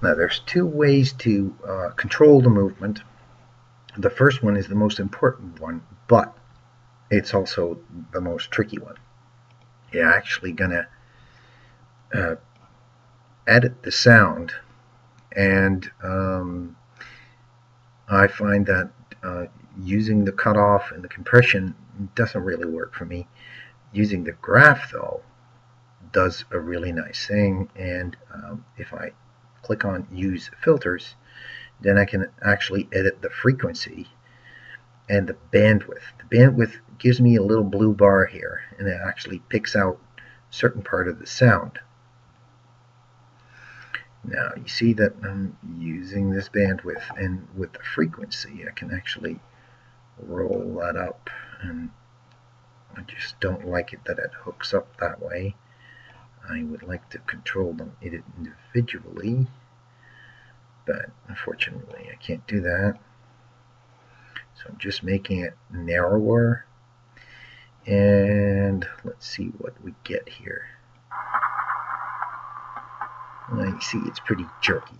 Now there's two ways to control the movement. The first one is the most important one, but it's also the most tricky one. You're actually gonna edit the sound, and I find that using the cutoff and the compression doesn't really work for me. Using the graph, though, does a really nice thing, and if I click on use filters, then I can actually edit the frequency and the bandwidth. The bandwidth gives me a little blue bar here, and it actually picks out a certain part of the sound. Now you see that I'm using this bandwidth, and with the frequency I can actually roll that up, and I just don't like it that it hooks up that way. I would like to control them individually, but unfortunately I can't do that. So I'm just making it narrower, and let's see what we get here. You see it's pretty jerky.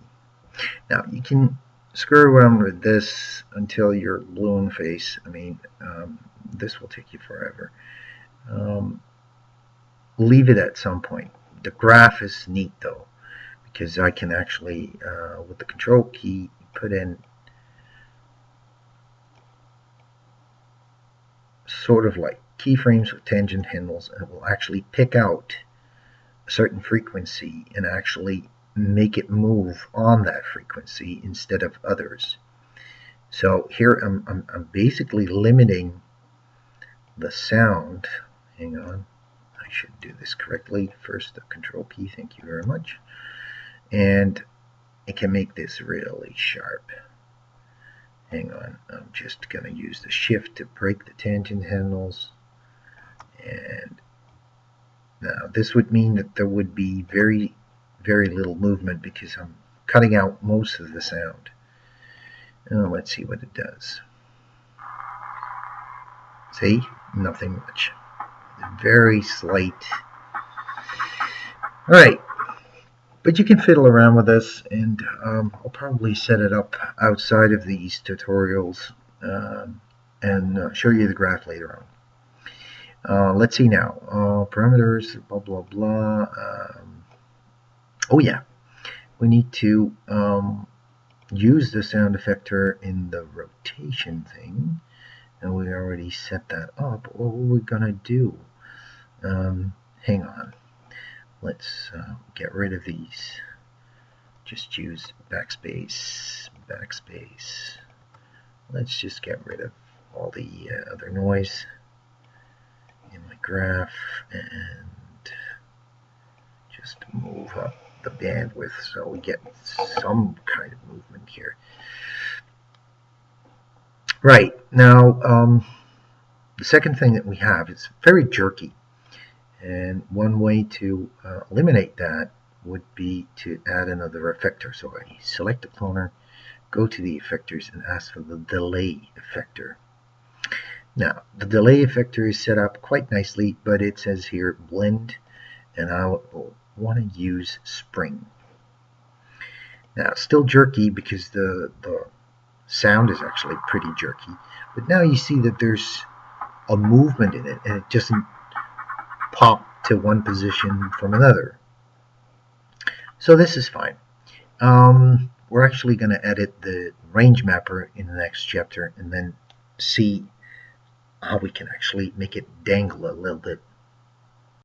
Now you can screw around with this until you're blue in the face. I mean, this will take you forever. Leave it at some point. The graph is neat though, because I can actually, with the control key, put in sort of like keyframes with tangent handles, and it will actually pick out a certain frequency and actually make it move on that frequency instead of others. So here I'm basically limiting the sound. Hang on, I should do this correctly. First the control key, thank you very much. And it can make this really sharp. Hang on, I'm just going to use the shift to break the tangent handles. And now this would mean that there would be very, very little movement because I'm cutting out most of the sound. Now let's see what it does. See? Nothing much. Very slight. Alright. But you can fiddle around with this, and I'll probably set it up outside of these tutorials and show you the graph later on. Let's see now. Parameters, blah, blah, blah. Oh yeah, we need to use the sound effector in the rotation thing, and we already set that up. What are we gonna do? Hang on. Let's get rid of these. Just use backspace, backspace. Let's just get rid of all the other noise in my graph and just move up the bandwidth so we get some kind of movement here. Right, now the second thing that we have is very jerky. And one way to eliminate that would be to add another effector. So I select the cloner, go to the effectors, and ask for the delay effector. Now, the delay effector is set up quite nicely, but it says here blend, and I will want to use spring. Now, it's still jerky because the sound is actually pretty jerky, but now you see that there's a movement in it, and it doesn't pop to one position from another. So this is fine. We're actually going to edit the range mapper in the next chapter and then see how we can actually make it dangle a little bit